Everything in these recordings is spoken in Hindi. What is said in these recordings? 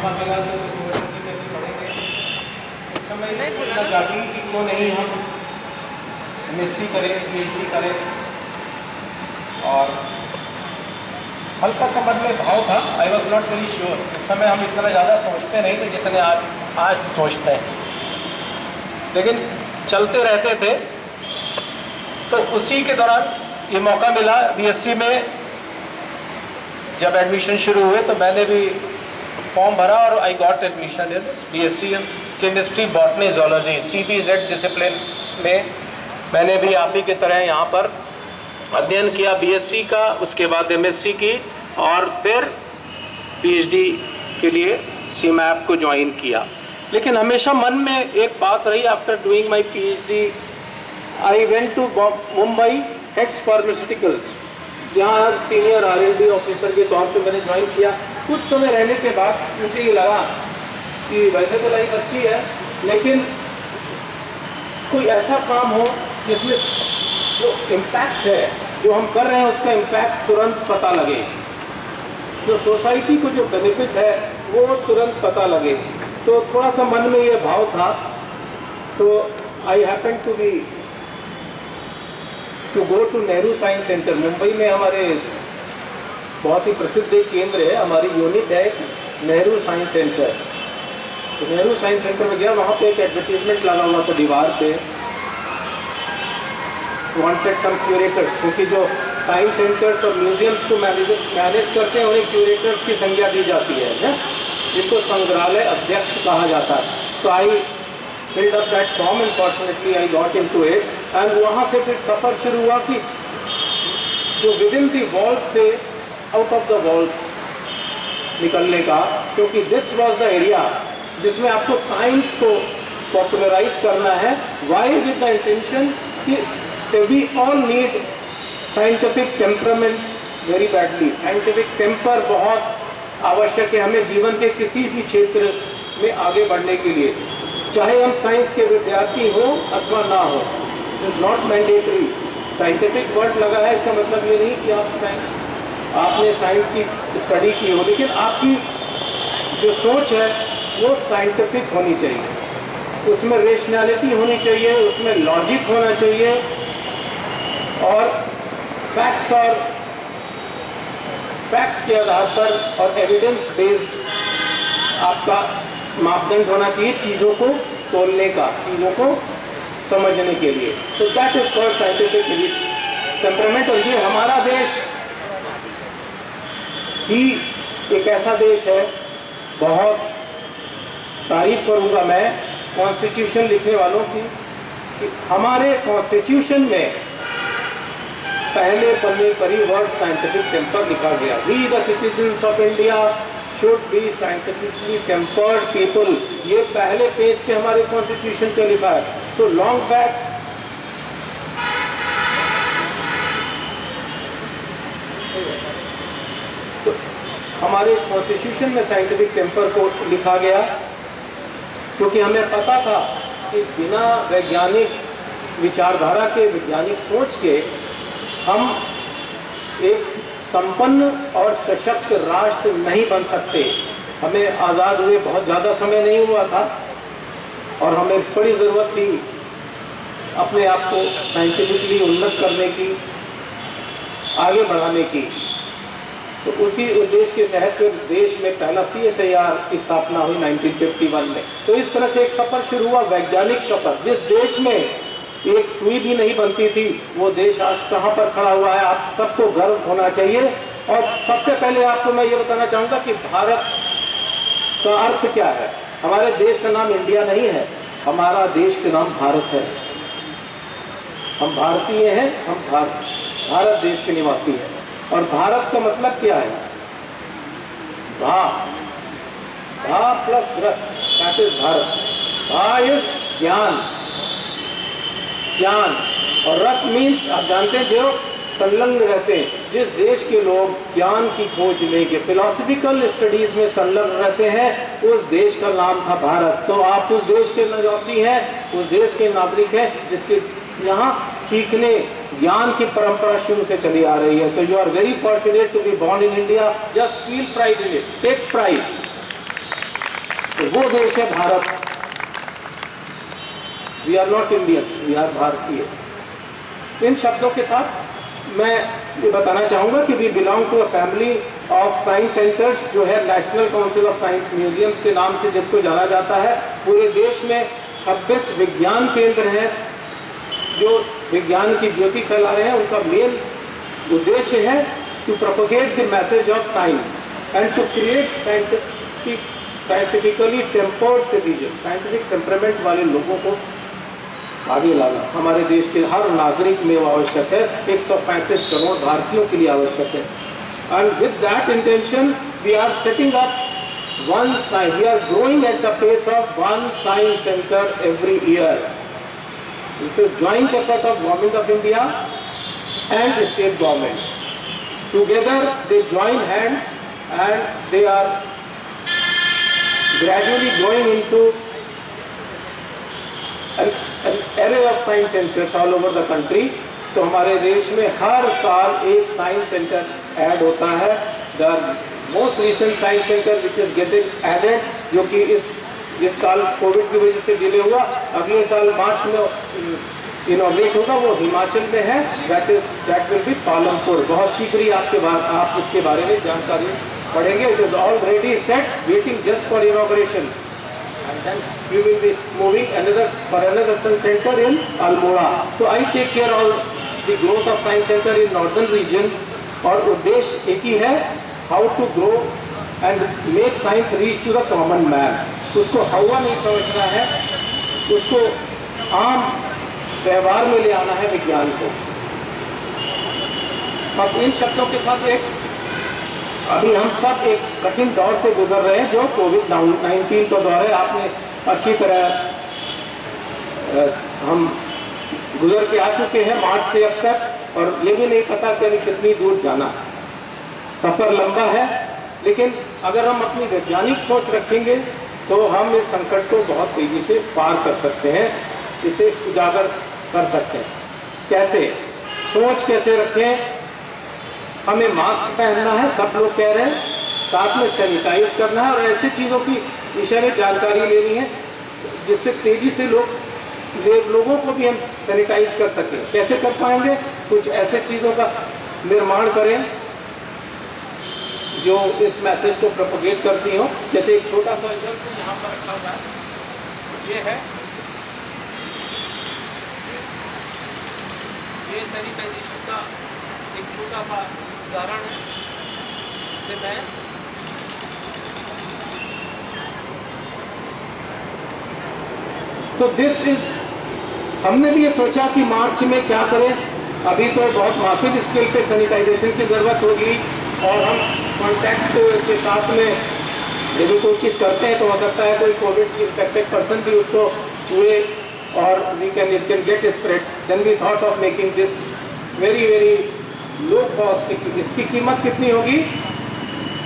मौका मिला तो यूनिवर्सिटी में भी पढ़ेंगे। इस समय इतना जागी कि क्यों नहीं हम MSc करें, PhD करें। और हल्का सा मन में भाव था, I was not very sure. इस समय हम इतना ज़्यादा सोचते नहीं थे जितने आज सोचते हैं, लेकिन चलते रहते थे। तो उसी के दौरान ये मौका मिला BSc में। जब एडमिशन शुरू हुए तो मैंने भी फॉर्म भरा और I got admission in BSc in chemistry, botany, zoology, CBZ discipline में। मैंने भी आप ही की तरह यहाँ पर अध्ययन किया BSc का, उसके बाद MSc की, और फिर PhD के लिए CMAP को ज्वाइन किया। लेकिन हमेशा मन में एक बात रही, after doing my PhD I went to Mumbai Hex pharmaceuticals, यहाँ सीनियर R&D ऑफिसर के तौर पे मैंने ज्वाइन किया। कुछ समय रहने के बाद मुझे ये लगा कि वैसे तो लाइफ अच्छी है, लेकिन कोई ऐसा काम हो जिसमें जो इम्पैक्ट है, जो हम कर रहे हैं उसका इम्पैक्ट तुरंत पता लगे, जो सोसाइटी को जो बेनिफिट है वो तुरंत पता लगे। तो थोड़ा सा मन में ये भाव था। तो I happen to go to Nehru science centre. Mumbai में हमारे बहुत ही प्रसिद्ध एक केंद्र है, हमारी यूनिट है नेहरू साइंस सेंटर। तो नेहरू साइंस सेंटर में गया, वहाँ पे एक एडवर्टीजमेंट लगा हुआ था दीवार पे, वांटेड सम क्यूरेटर्स, क्योंकि जो साइंस सेंटर्स और म्यूजियम्स को मैनेज करते हैं उन्हें क्यूरेटर्स की संज्ञा दी जाती है, जिसको संग्रहालय अध्यक्ष कहा जाता है। तो आई filled up that form and fortunately I got into it, and वहाँ से फिर सफ़र शुरू हुआ कि जो within the walls से out of the walls निकलने का, क्योंकि this was the area जिसमें आपको साइंस को पॉपुलराइज करना है। Why? with the intention कि we all need scientific temperament very badly। scientific temper बहुत आवश्यक है हमें जीवन के किसी भी क्षेत्र में आगे बढ़ने के लिए, चाहे हम साइंस के विद्यार्थी हो अथवा ना हो। It is not mandatory. Scientific word लगा है, इसका मतलब ये नहीं कि आपने साइंस की स्टडी की हो, लेकिन आपकी जो सोच है वो साइंटिफिक होनी चाहिए, उसमें रेशनैलिटी होनी चाहिए, उसमें लॉजिक होना चाहिए, और फैक्ट्स के आधार पर और एविडेंस बेस्ड आपका मापदंड होना चाहिए चीज़ों को तोलने का, चीज़ों को समझने के लिए। तो that is called scientific temperament. और ये हमारा देश ही एक ऐसा देश है, बहुत तारीफ करूँगा मैं कॉन्स्टिट्यूशन लिखने वालों की, कि हमारे कॉन्स्टिट्यूशन में पहले पन्ने पर ही वर्ड साइंटिफिक टेम्पर लिखा गया। We the citizens of India should be scientifically tempered people। ये पहले पेज पे हमारे कॉन्स्टिट्यूशन पे लिखा है। So long back तो हमारे कॉन्स्टिट्यूशन में साइंटिफिक टेम्पर को लिखा गया, क्योंकि हमें पता था कि बिना वैज्ञानिक विचारधारा के, वैज्ञानिक सोच के हम एक संपन्न और सशक्त राष्ट्र नहीं बन सकते। हमें आज़ाद हुए बहुत ज़्यादा समय नहीं हुआ था, और हमें बड़ी ज़रूरत थी अपने आप को साइंटिफिकली उन्नत करने की, आगे बढ़ाने की। तो उसी उद्देश्य के तहत देश में पहला CSIR की स्थापना हुई 1951 में। तो इस तरह से एक सफ़र शुरू हुआ, वैज्ञानिक सफ़र। जिस देश में एक सुई भी नहीं बनती थी, वो देश आज कहाँ पर खड़ा हुआ है, आप सबको गर्व होना चाहिए। और सबसे पहले आपको मैं ये बताना चाहूँगा कि भारत का अर्थ क्या है। हमारे देश का नाम इंडिया नहीं है, हमारा देश का नाम भारत है। हम भारतीय हैं, हम भारत देश के निवासी हैं। और भारत का मतलब क्या है? भा plus Rath, that is Bharat. भा इज ज्ञान, और रथ मीन्स आप जानते हैं जो संलग्न रहते हैं। जिस देश के लोग ज्ञान की खोज लेके फिलोसफिकल स्टडीज में संलग्न रहते हैं, उस देश का नाम था भारत। तो आप उस देश के निवासी हैं, उस देश के नागरिक हैं जिसके यहाँ सीखने ज्ञान की परंपरा शुरू से चली आ रही है। तो you are very fortunate to be born in India. Just feel pride in it, take pride. तो वो देश है Bharat. We are not Indians, we are Bharatiya. इन शब्दों के साथ मैं ये बताना चाहूँगा कि we belong to a family of science centres, जो है national council of science museums के नाम से जिसको जाना जाता है। पूरे देश में 26 विज्ञान केंद्र हैं जो विज्ञान की ज्योति फैला रहे हैं। उनका मेन उद्देश्य है to propagate the message of science and to create scientifically tempered citizen, scientific temperament वाले लोगों को आगे लाना हमारे देश के हर नागरिक में वो आवश्यक है। 135 करोड़ भारतीयों के लिए आवश्यक है। And with that intention we are setting up one science, we are growing at the pace of one science centre every year. This is joint effort of government of India and state government. Together they join hands and they are gradually going into an array of science centers all over the country। तो हमारे देश में हर साल एक साइंस सेंटर ऐड होता है। The most recent science centre which is getting added, जो कि इस साल कोविड की वजह से डिले हुआ, अगले साल मार्च में इनॉग्रेट होगा, वो हिमाचल में है। That will be Palampur. बहुत शीघ्र ही आप उसके बारे में जानकारी पढ़ेंगे। It is already set, waiting just for inauguration, and then we will be moving another centre in Almora. तो I take care of the growth of science centre in northern region. और उद्देश्य एक ही है, how to grow and make science reach to the common man. उसको हवा नहीं समझना है, उसको आम व्यवहार में ले आना है विज्ञान को। अब इन शब्दों के साथ अभी हम सब एक कठिन दौर से गुजर रहे हैं, जो कोविड-19 का दौर है। आपने अच्छी तरह हम गुजर के आ चुके हैं मार्च से अब तक, और ये भी नहीं पता कि अभी कितनी दूर जाना। सफ़र लंबा है, लेकिन अगर हम अपनी वैज्ञानिक सोच रखेंगे तो हम इस संकट को बहुत तेजी से पार कर सकते हैं, इसे उजागर कर सकते हैं। कैसे? सोच कैसे रखें? हमें मास्क पहनना है, सब लोग कह रहे हैं, साथ में सैनिटाइज करना है, और ऐसी चीज़ों की विषय में जानकारी लेनी है जिससे तेजी से लोगों को भी हम सैनिटाइज कर सकें। कैसे कर पाएंगे? कुछ ऐसे चीज़ों का निर्माण करें जो इस मैसेज को प्रोपोगेट करती हो। जैसे एक छोटा सा एग्जाम्पल यहाँ पर रखा हुआ है, ये है, ये सैनिटाइजेशन का एक छोटा सा उदाहरण है। इससे मैं तो दिस इज, हमने भी ये सोचा कि मार्च में क्या करें। अभी तो बहुत मासिव स्केल पे सैनिटाइजेशन की ज़रूरत होगी, और हम कॉन्टैक्ट के साथ में यदि कोई चीज़ करते हैं तो हो सकता है कोई कोविड इन्फेक्टेड पर्सन भी उसको छुए और it can get spread. Then we thought of making this very very low cost. इसकी कीमत कितनी होगी?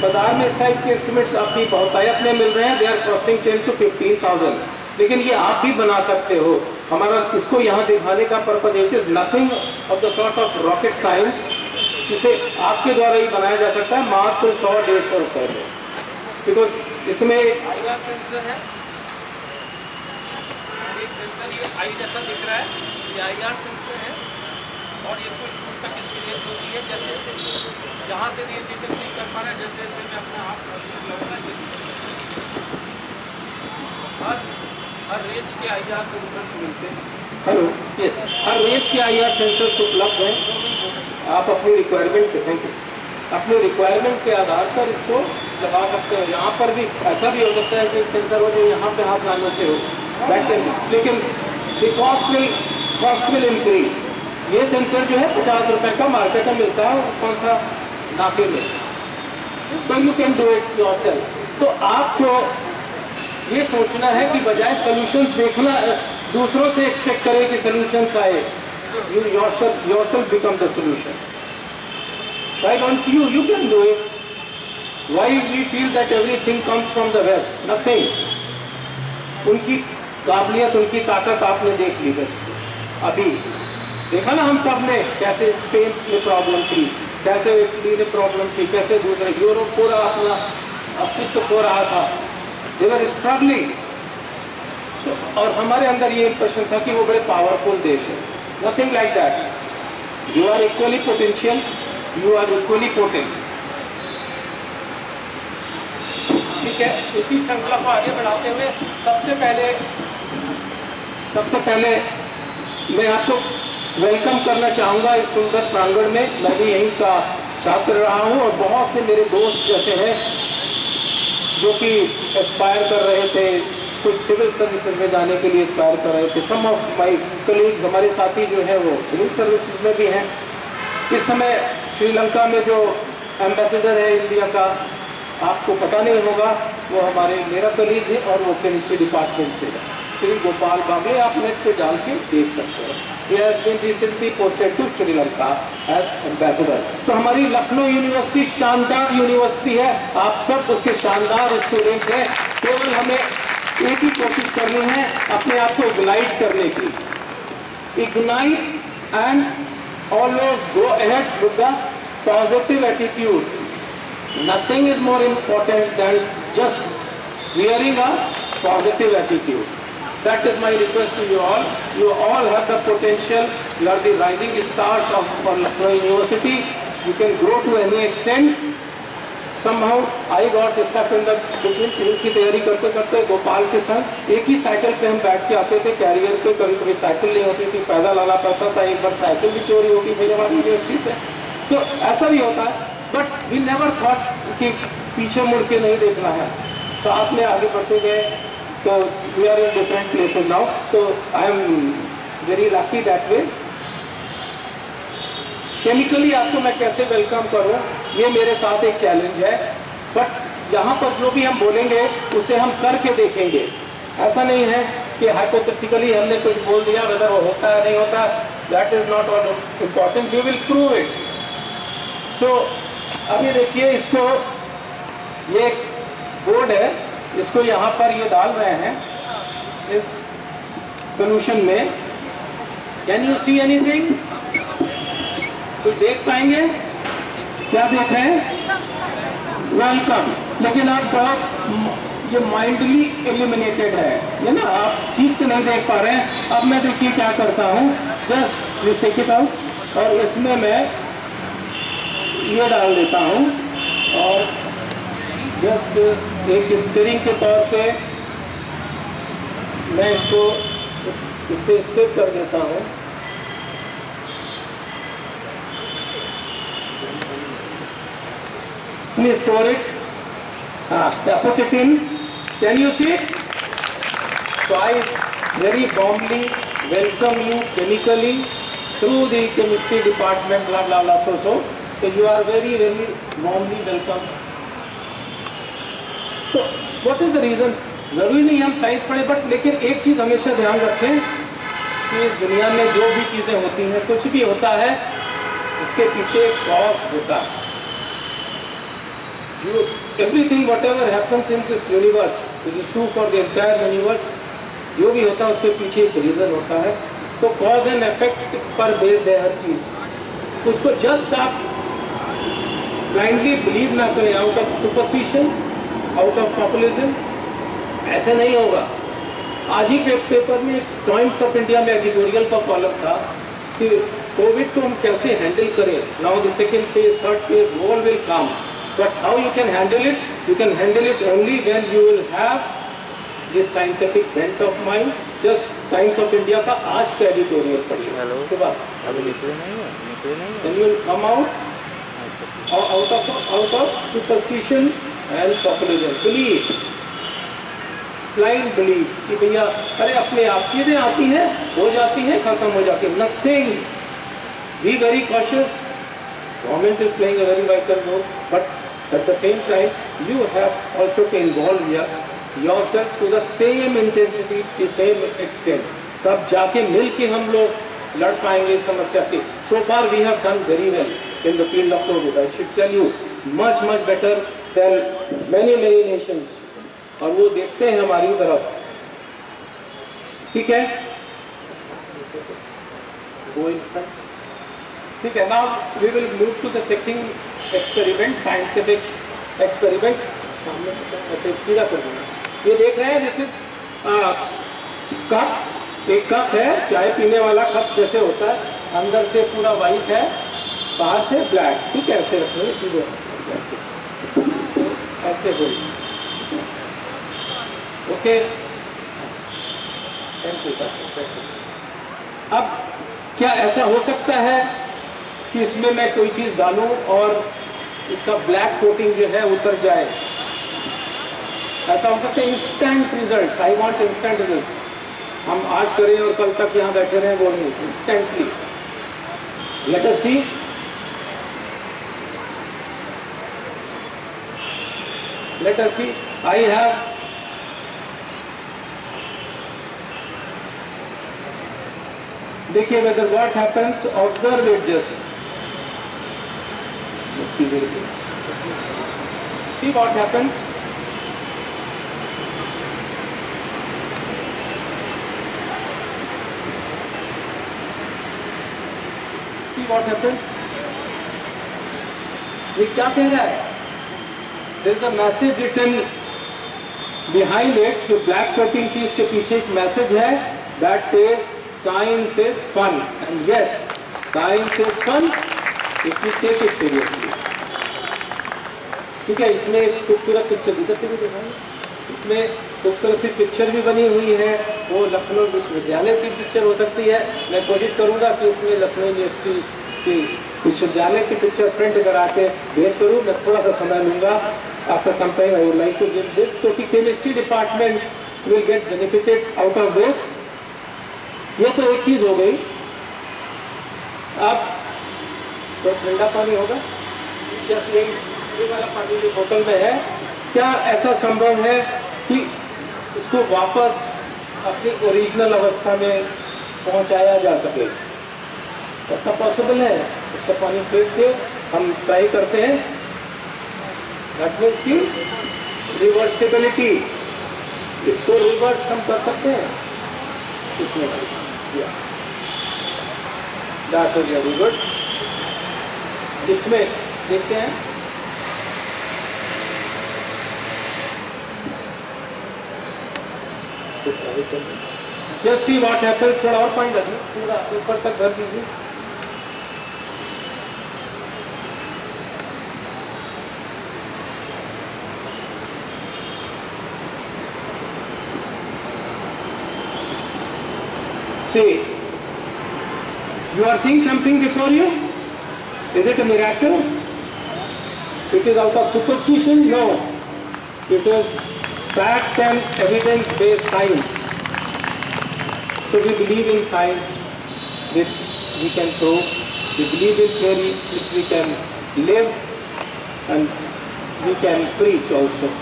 बाजार में इस टाइप के इंस्ट्रूमेंट्स आपकी बहुतायत में मिल रहे हैं, दे आर कॉस्टिंग 10 to 15,000, लेकिन ये आप भी बना सकते हो। हमारा इसको यहाँ दिखाने का purpose it is nothing of the sort of rocket science, जिसे आपके द्वारा ही बनाया जा सकता है मात्र 100-150 रुपये में। बिकॉज इसमें एक IR सेंसर है, एक सेंसर ये आई जैसा दिख रहा है, ये IR सेंसर है, और ये कुछ दूर तक इसकी रेंज होती है। जैसे जहाँ से रेंज डिटेक्ट नहीं कर पा रहा है, जैसे जैसे मैं अपना हाथ लगाऊंगा, हर रेंज के IR सेंसर्स मिलते हैं। हेलो, यस, हर रेंज के IR सेंसर्स उपलब्ध हैं। आप अपनी रिक्वायरमेंट अपने रिक्वायरमेंट के आधार पर इसको लगा सकते हैं। यहाँ पर भी ऐसा भी हो सकता है कि सेंसर हो जो यहाँ पे हाथ लाने से हो, लेकिन कॉस्ट विल इंक्रीज। ये सेंसर जो है 50 रुपये का मार्केट में मिलता है, और कौन सा नाके में, तो you can do it yourself. तो आपको ये सोचना है कि बजाय सॉल्यूशंस देखना, दूसरों से एक्सपेक्ट करें कि सॉल्यूशंस आए, you yourself become the solution. Why don't you can do it. Why we feel that everything comes from the West? Nothing. उनकी काबिलियत, उनकी ताकत आपने देख ली। बस अभी देखा ना हम सब ने, कैसे स्पेन में प्रॉब्लम थी, कैसे इटली में प्रॉब्लम थी, कैसे दूसरे यूरोप पूरा अपना अस्तित्व खो रहा था। दे वर स्ट्रगलिंग। और हमारे अंदर ये प्रश्न था कि वो बड़े पावरफुल देश है। Nothing like that. You are equally potential, you are equally potent. ठीक है, इसी श्रृंखला को आगे बढ़ाते हुए सबसे पहले मैं आपको वेलकम करना चाहूँगा इस सुंदर प्रांगण में। मैं भी यहीं का छात्र रहा हूँ और बहुत से मेरे दोस्त जैसे हैं जो कि एस्पायर कर रहे थे, कुछ सिविल सर्विसेज में जाने के लिए एस्पायर कर रहे थे। सम ऑफ माई कलीग्स, हमारे साथी जो हैं वो सिविल सर्विसेज में भी हैं। इस समय श्रीलंका में जो एम्बेसडर है इंडिया का, आपको पता नहीं होगा, वो हमारे मेरा कलीग है और वो केमिस्ट्री डिपार्टमेंट से है, श्री गोपाल बाबे। आप नेट पे डाल के देख सकते हो। He has been recently posted to Sri Lanka as ambassador। तो हमारी लखनऊ यूनिवर्सिटी शानदार यूनिवर्सिटी है, आप सब उसके शानदार स्टूडेंट हैं। केवल हमें एक ही कोशिश करनी है, अपने आप को इग्नाइट करने की। Ignite and always go ahead with the positive attitude. Nothing is more important than just wearing a positive attitude. That is my request to you all. You all have the potential. You are the rising stars of Lucknow University. You can grow to any extent. Somehow I got stuck in the between civil की तैयारी करते करते गोपाल के संग एक ही साइकिल पे हम बैठ के आते थे कैरियर पे। कभी कभी साइकिल नहीं होती थी, पैदल आना पड़ता था। एक बार साइकिल भी चोरी होगी फिर हमारी यूनिवर्सिटी से, तो ऐसा भी होता है। बट वी नेवर थॉट कि पीछे मुड़ के नहीं देखना है, साथ में आगे बढ़ते गए। तो we are in different places now. तो I am very lucky that way. Chemically आपको मैं कैसे वेलकम करूं, ये मेरे साथ एक चैलेंज है। बट यहाँ पर जो भी हम बोलेंगे उसे हम करके देखेंगे। ऐसा नहीं है कि हाइपोथेटिकली हमने कुछ बोल दिया, वेदर वो होता है नहीं होता, that is not all important, we will prove it. So अभी देखिए, इसको ये बोर्ड है, इसको यहाँ पर ये डाल रहे हैं इस सॉल्यूशन में। Can you see anything? कुछ देख पाएंगे? क्या देख रहे हैं? वेलकम। लेकिन आप ये माइंडली एलिमिनेटेड है ना, आप ठीक से नहीं देख पा रहे हैं। अब मैं देखिए क्या करता हूँ, just please take it out और इसमें मैं ये डाल देता हूँ और जस्ट एक स्टीयरिंग के तौर पे मैं इसको इससे स्टिक कर देता हूँ। Please store it. हाँ, put it in. Can you see it? So I very warmly welcome you chemically through the chemistry department, blah blah blah, so you are very warmly welcome. तो what is the reason? जरूरी नहीं हम साइंस पढ़े, बट लेकिन एक चीज हमेशा ध्यान रखें कि इस दुनिया में जो भी चीजें होती हैं, कुछ भी होता है, उसके पीछे एक कॉज होता है। Everything whatever happens in this universe is true for the entire universe। जो भी होता है उसके पीछे एक रीजन होता है। तो कॉज एंड इफेक्ट पर बेस्ड है हर चीज। उसको जस्ट आप ब्लाइंडली बिलीव ना करें out of superstition, out of populism. ऐसे नहीं होगा। आज ही पेपर में टाइम्स ऑफ इंडिया में एडिटोरियल का कॉलम था कि कोविड को हम कैसे हैंडल करें। Now the second phase, third phase, all will come, but how you can handle it? You can handle it only when you will have this scientific bent of mind. Just times of India का आज का एडिटोरियल पढ़िए सुबह। अभी निकले नहीं Then you will come out of superstition and populism, belief, blind belief कि भैया अरे अपने आप चीजें आती हैं, हो जाती हैं, खत्म हो जाती है। Nothing. Be very cautious. Government is playing a very vital role, but at the same time you have also to involve yourself to the same intensity, to the same extent। तब जाके मिल के हम लोग लड़ पाएंगे इस समस्या की। So far we have done very well in the field of COVID. I should tell you, much better than many nations। और वो देखते हैं हमारी तरफ, ठीक है? ठीक है। Now we will move to the second experiment, scientific experiment। सामने ऐसे सीधा कर देना। ये देख रहे हैं, दिस इज कप, एक कप है, चाय पीने वाला कप जैसे होता है, अंदर से पूरा वाइट है, बाहर से ब्लैक। ठीक है, ऐसे रखोगे सीधे, ऐसे कोई। ओके, अब क्या ऐसा हो सकता है कि इसमें मैं कोई चीज डालूं और इसका ब्लैक कोटिंग जो है उतर जाए? ऐसा हो सकता है? Instant result, I want instant result. हम आज करें और कल तक यहाँ बैठे रहें, वो नहीं, instantly. Let us see. Let us see, I have देखिए whether what happens, observe it just. See what happens. See what happens. ये क्या कह रहा है? There is a message written behind it, जो ब्लैक कोटिंग की उसके पीछे एक मैसेज है, that says science is fun, and yes, science is fun if you take it seriously. ठीक है, इसमें एक खूबसूरत पिक्चर इधर से भी दिखाएं। इसमें खूबसूरत सी पिक्चर भी बनी हुई है, वो लखनऊ विश्वविद्यालय की पिक्चर हो सकती है। मैं कोशिश करूंगा कि इसमें लखनऊ यूनिवर्सिटी की विश्वविद्यालय की पिक्चर प्रिंट करा के भेज करूँ। मैं थोड़ा सा समय लूंगा, after some time I would like to give this, तो कि chemistry department will get benefited out of this. ये तो एक चीज हो गई। अब तो ठंडा पानी होगा, ये वाला पानी जो बोतल में है, क्या ऐसा संभव है कि इसको वापस अपनी ओरिजिनल अवस्था में पहुंचाया जा सके? ऐसा पॉसिबल है? इसका पानी फेंक के हम ट्राई करते हैं। दैट मीन्स की रिवर्सिबिलिटी, इसको रिवर्स हम कर सकते हैं इसमें। That is very good. इसमें देखते हैं, just see what happens। थोड़ा और पानी डालिए, पूरा ऊपर तक भर दीजिए। See, you are seeing something before you? Is it a miracle? It is out of superstition? No. It is fact and evidence-based science. So we believe in science, which we can prove. We believe in theory, which we can live, and we can preach also.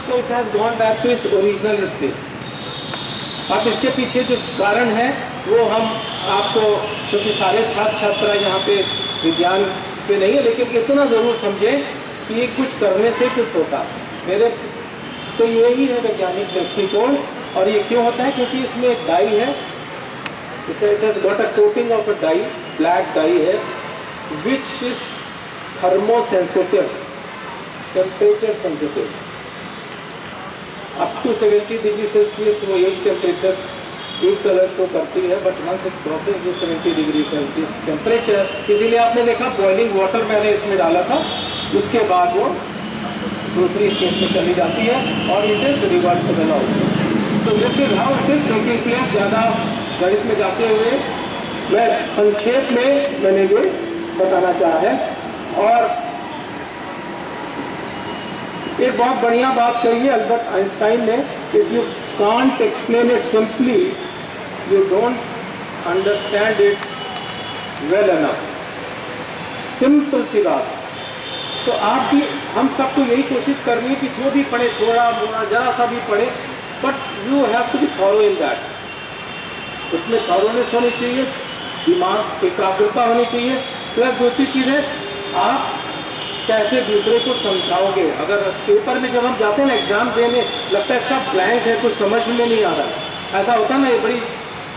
So it has gone back to its original state. अब इसके पीछे जो कारण है वो हम आपको, क्योंकि सारे छात्र छात्रा यहाँ पे विज्ञान पे नहीं है, लेकिन इतना ज़रूर समझें कि ये कुछ करने से कुछ होता। मेरे तो यही है वैज्ञानिक दृष्टिकोण। और ये क्यों होता है? क्योंकि इसमें एक डाई है, इसे it has got a coating of a dye, black dye है, which is thermosensitive, temperature sensitive. Up to 70 degree Celsius वो एक टेम्परेचर एक कलर शो करती है, but once it crosses 70 degree Celsius temperature, इसीलिए आपने देखा बॉइलिंग वाटर मैंने इसमें डाला था, उसके बाद वो दूसरी स्टेज में चली जाती है और इट इज रिवर्सिबल आउट। तो this is how it is taking place. ज़्यादा गणित में जाते हुए मैं संक्षेप में मैंने ये बताना चाहा है। और एक बहुत बढ़िया बात कही है अल्बर्ट आइंस्टाइन ने, if you can't explain it simply you don't understand it well enough. Simple सी बात। तो आप भी, हम सबको यही कोशिश करनी है कि जो भी पढ़े, थोड़ा मोड़ा जरा सा भी पढ़े, but you have to be follow in that. उसमें थॉरोनेस होनी चाहिए, दिमाग एकाग्रता होनी चाहिए, प्लस दूसरी चीज़ है आप कैसे दूसरे को समझाओगे। अगर पेपर में जब हम जाते हैं ना एग्जाम देने, लगता है सब ब्लैंक है, कुछ समझ में नहीं आ रहा, ऐसा होता है ना। ये बड़ी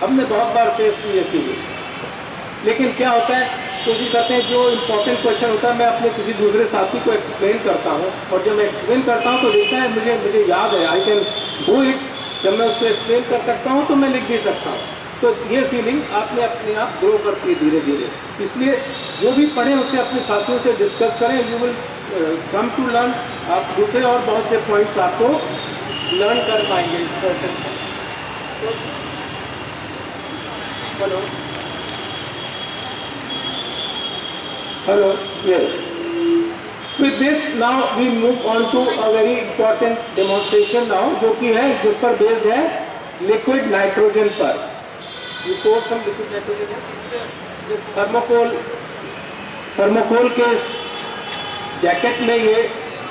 हमने बहुत बार फेस की ये चीज़। लेकिन क्या होता है, कोशिश करते हैं जो इम्पोर्टेंट क्वेश्चन होता है मैं अपने किसी दूसरे साथी को एक्सप्लेन करता हूँ, और जब मैं एक्सप्लेन करता हूँ तो देखता है मुझे याद है, आई कैन डू इट। जब मैं उसको एक्सप्लेन कर सकता हूँ तो मैं लिख भी सकता हूँ। तो ये फीलिंग आपने अपने आप ग्रो करती है धीरे धीरे। इसलिए जो भी पढ़ें उससे अपने साथियों से डिस्कस करें, you will come to learn. आप दूसरे और बहुत से पॉइंट्स आपको लर्न कर पाएंगे इस प्रोसेस में। Hello hello, yes. With this now we move on to a very important demonstration now, जो कि है जिस पर बेस्ड है लिक्विड नाइट्रोजन पर। ये कोर्स हम लिक्विड नाइट्रोजन है, थर्मोकोल के जैकेट में ये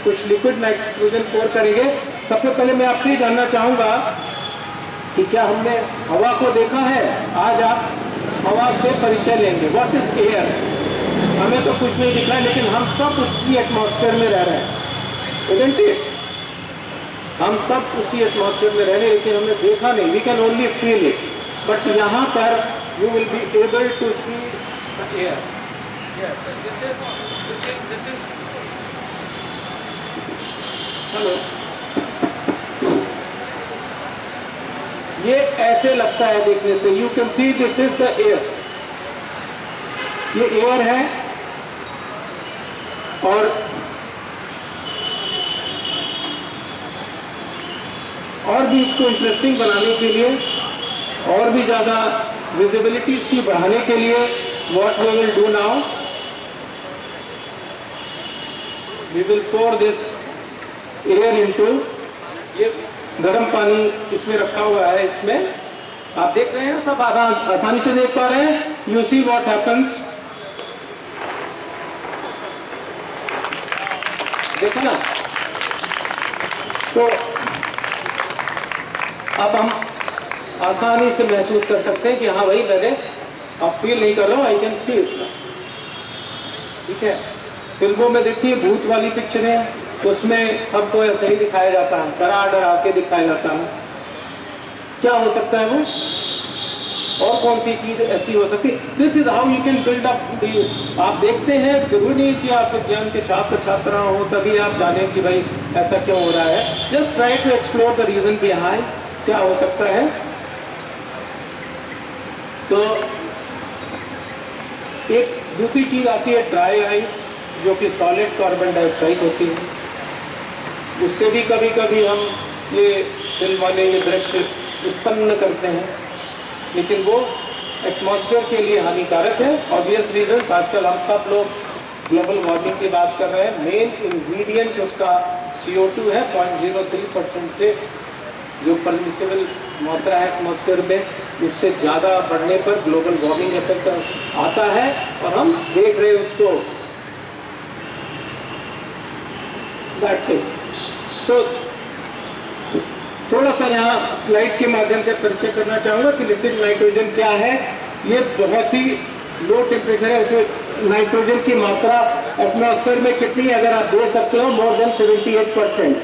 कुछ लिक्विड नाइट्रोजन पोर करेंगे। सबसे पहले मैं आपसे ही जानना चाहूँगा कि क्या हमने हवा को देखा है? आज आप हवा से परिचय लेंगे। What is air? हमें तो कुछ नहीं दिख रहा है, लेकिन हम सब उसी एटमॉस्फेयर में रह रहे हैं, isn't it? हम सब उसी एटमॉस्फेयर में रह रहे हैं, लेकिन हमने देखा नहीं। We can only feel it, but यहाँ पर you will be able to see the air. Hello, ये ऐसे लगता है देखने से। You can see this is the air. ये एयर है, और भी इसको इंटरेस्टिंग बनाने के लिए, और भी ज़्यादा विजिबिलिटी इसकी बढ़ाने के लिए what we will do now, we will pour this air into, ये गर्म पानी इसमें रखा हुआ है। इसमें आप देख रहे हैं, सब आसानी से देख पा रहे हैं। यू सी व्हाट हैपेंस, देखो ना। तो अब हम आसानी से महसूस कर सकते हैं कि हाँ भाई, मैंने अब फील नहीं कर रहा हूँ, आई कैन सी इट। ठीक है, फिल्मों में देखिए भूत वाली पिक्चरें, उसमें हमको ऐसे ही दिखाया जाता है, डरा डरा के दिखाया जाता है। क्या हो सकता है वो, और कौन सी चीज ऐसी हो सकती है? This is how you can build up. आप देखते हैं, जरूरी नहीं कि आप विज्ञान के छात्र हो तभी आप जाने कि भाई ऐसा क्यों हो रहा है। Just try to explore the reason behind, क्या हो सकता है। तो एक दूसरी चीज आती है ड्राई आइस, जो कि सॉलिड कार्बन डाइऑक्साइड होती है। उससे भी कभी कभी हम ये फिल्म वाले ये दृश्य उत्पन्न करते हैं, लेकिन वो एटमॉस्फेयर के लिए हानिकारक है। ऑब्वियस रीजन, आजकल हम सब लोग ग्लोबल वार्मिंग की बात कर रहे हैं। मेन इंग्रेडिएंट उसका CO2 है। 0.03% से जो परमिसिबल मात्रा है एटमॉस्फेयर में, उससे ज़्यादा बढ़ने पर ग्लोबल वार्मिंग इफेक्ट आता है, और हम देख रहे हैं उसको। That's it. सो थोड़ा सा यहाँ स्लाइड के माध्यम से परिचय करना चाहूँगा कि लिक्विड नाइट्रोजन क्या है। ये बहुत ही लो टेम्परेचर है। जो नाइट्रोजन की मात्रा एटमॉस्फेयर में कितनी, अगर आप देख सकते हो, more than 78%।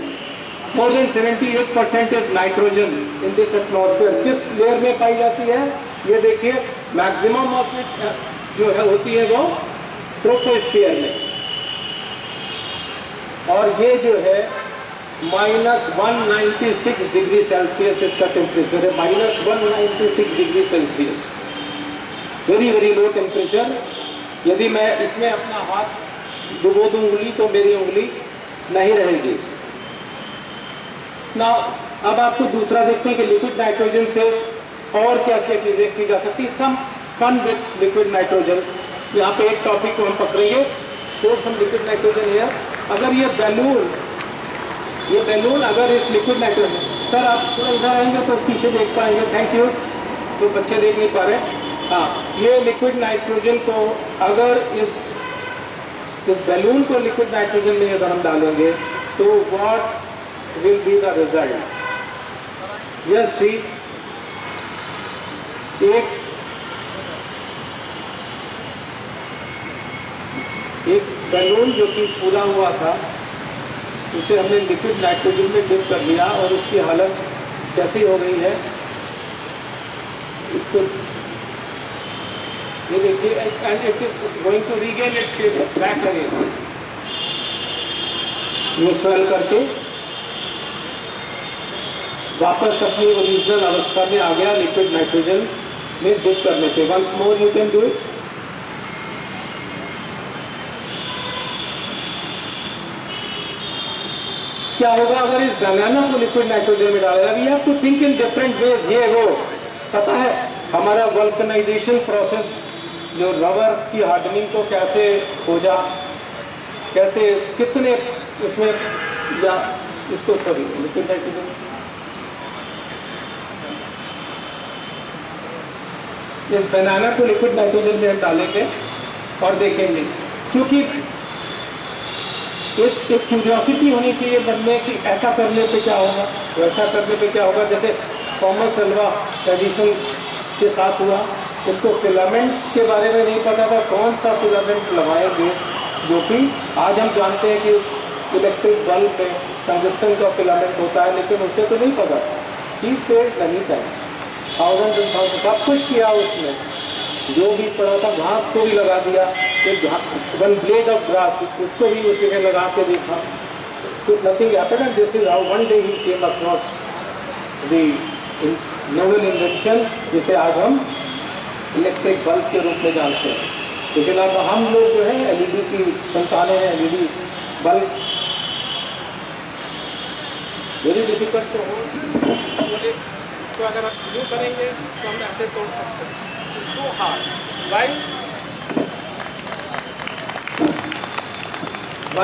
More than 78% is nitrogen in this atmosphere. किस लेयर में पाई जाती है ये देखिए। मैक्सिमम ऑफ इट जो है होती है वो ट्रोपोस्फीयर में, और ये जो है -196 डिग्री सेल्सियस इसका टेम्परेचर है। -196 degree Celsius, very very low temperature. यदि मैं इसमें अपना हाथ डुबो दूं उंगली, तो मेरी उंगली नहीं रहेगी ना। अब आपको दूसरा देखते हैं कि लिक्विड नाइट्रोजन से और क्या क्या चीज़ें की जा सकती है। Some fun with liquid nitrogen. यहाँ पे एक टॉपिक को हम पकड़ेंगे, तो सम लिक्विड नाइट्रोजन है। अगर ये बैलून अगर इस लिक्विड नाइट्रोजन, सर आप थोड़ा इधर आएंगे तो पीछे देख पाएंगे, थैंक यू। तो बच्चे देख नहीं पा रहे। हाँ, ये लिक्विड नाइट्रोजन को अगर इस बैलून को लिक्विड नाइट्रोजन में अगर हम डालेंगे, तो what will be the result? Just see, एक बैलून जो कि फूला हुआ था, उसे हमने लिक्विड नाइट्रोजन में डिप कर दिया, और उसकी हालत कैसी हो गई है। इसको ये देखिए, and it is going to regain its shape back again. ये स्वेल करके वापस अपनी ओरिजिनल अवस्था में आ गया लिक्विड नाइट्रोजन में डिप करने से। Once more you can do it. क्या होगा अगर इस बनाना को लिक्विड नाइट्रोजन में डाला? We have to think in different ways. ये वो पता है हमारा वल्कनाइजेशन प्रोसेस, जो रबर की हार्डनिंग को कैसे हो जा, कैसे कितने उसमें, या इसको सॉरी लिक्विड नाइट्रोजन, इस बनाना को लिक्विड नाइट्रोजन में हम डालेंगे और देखेंगे, क्योंकि एक क्यूरियोसिटी होनी चाहिए मन में कि ऐसा करने पे क्या होगा, वैसा करने पे क्या होगा। जैसे थॉमस अल्वा एडिसन के साथ हुआ, उसको फिलामेंट के बारे में नहीं पता था, कौन सा फिलामेंट लगाएंगे, जो कि आज हम जानते हैं कि इलेक्ट्रिक बल्ब में टंगस्टन का फिलामेंट होता है, लेकिन उसे तो नहीं पता। He failed many times, thousand and thousand, सब कुछ किया उसने, जो भी पड़ा था, घास को भी लगा दिया, फिर वन ब्लेड ऑफ ग्रास उसको भी उसी ने लगा के देखा, तो nothing happened. And this is how one day he came across the Nobel invention, जिसे आज हम इलेक्ट्रिक बल्ब के रूप में जानते हैं। लेकिन अब हम लोग जो है एलईडी की संतानें हैं, एलईडी बल्ब वेरी डिफिकल्ट तो हो, तो अगर आप यूँ करेंगे तो हम ऐसे तोड़ सकते हैं। सो हार्ड वाई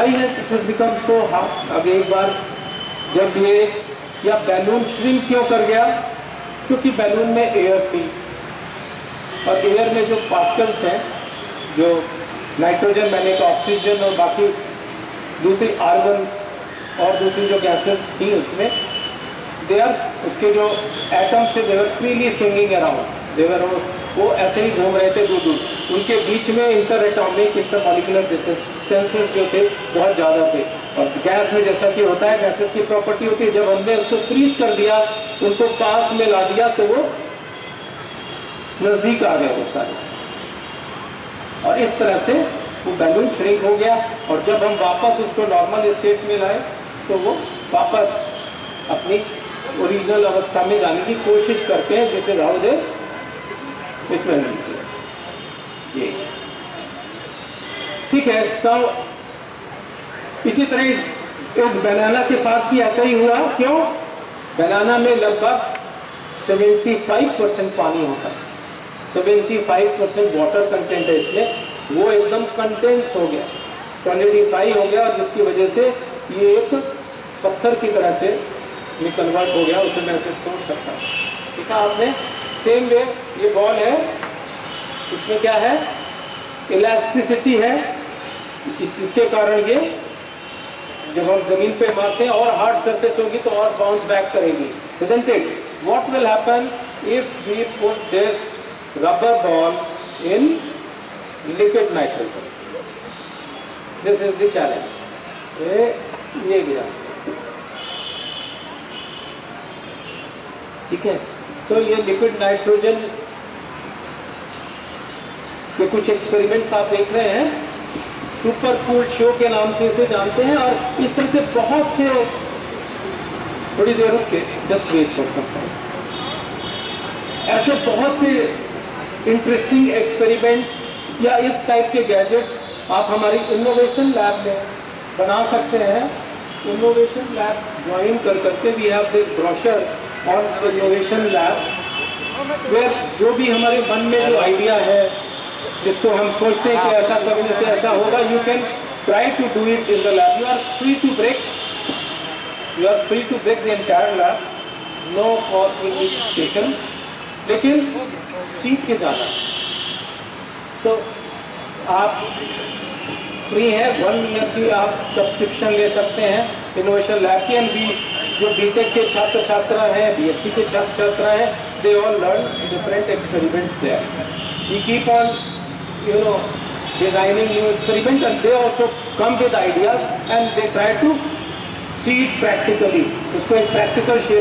है it has become so hard. अब एक बार जब ये, या बैलून श्रिंक क्यों कर गया? क्योंकि बैलून में एयर थी, और एयर में जो पार्टिकल्स हैं, जो नाइट्रोजन, मैंने कहा ऑक्सीजन और बाकी दूसरी आर्गन और दूसरी जो गैसेस थी उसमें, दे आर, उसके जो एटम्स थे दे वर फ्रीली स्विंगिंग अराउंड, दे वर, वो ऐसे ही घूम रहे थे दूर दूर, उनके बीच में inter atomic, inter molecular distances जो थे बहुत ज़्यादा थे। और गैस में जैसा कि होता है, गैसेस की प्रॉपर्टी होती है, जब हमने उसको फ्रीज कर दिया, उनको पास में ला दिया, तो वो नज़दीक आ गए वो सारे, और इस तरह से वो बैलून श्रिंक हो गया। और जब हम वापस उसको नॉर्मल स्टेट में लाए तो वो वापस अपनी ओरिजिनल अवस्था में जाने की कोशिश करते हैं, जिससे राव दे ये ठीक है। तो इसी तरह इस बनाना के साथ भी ऐसा ही हुआ। क्यों? बनाना में लगभग 75% पानी होता है, 75% वाटर कंटेंट है इसमें, वो एकदम कंडेंस हो गया, सॉलिडिफाई हो गया, और जिसकी वजह से ये एक पत्थर की तरह से कन्वर्ट हो गया, उसे मैं ऐसे तोड़ सकता हूँ। देखा आपने? सेम वे ये बॉल है, इसमें क्या है? इलास्टिसिटी है, इसके कारण ये जब हम जमीन पे मारते हैं और हार्ड सरफेस होगी तो और बाउंस बैक करेगी, isn't it? What will happen if we put this rubber ball in liquid nitrogen? This is the challenge. ये गिरा, ठीक है। तो ये लिक्विड नाइट्रोजन के कुछ एक्सपेरिमेंट्स आप देख रहे हैं, सुपर कूल शो के नाम से इसे जानते हैं, और इस तरह से बहुत से, थोड़ी देर रुक के जस्ट वेट कर सकते हैं, ऐसे बहुत से इंटरेस्टिंग एक्सपेरिमेंट्स या इस टाइप के गैजेट्स आप हमारी इनोवेशन लैब में बना सकते हैं। इनोवेशन लैब ज्वाइन कर करके we have this brochure on innovation lab, where जो भी हमारे मन में जो आइडिया है, जिसको हम सोचते हैं कि ऐसा करने से ऐसा होगा, you can try to do it in the lab. You are free to break, you are free to break the entire lab, no cost will be taken, लेकिन सीख के जाना। तो आप फ्री है, 1 ईयर की आप सब्सक्रिप्शन ले सकते हैं इनोवेशन लैब की। एंड जो बीटेक के छात्र छात्रा हैं, बीएससी के छात्र छात्रा हैं, they all learn different experiments there. We keep on designing new experiments, and they also come with ideas and they try to see it practically, उसको एक practical shape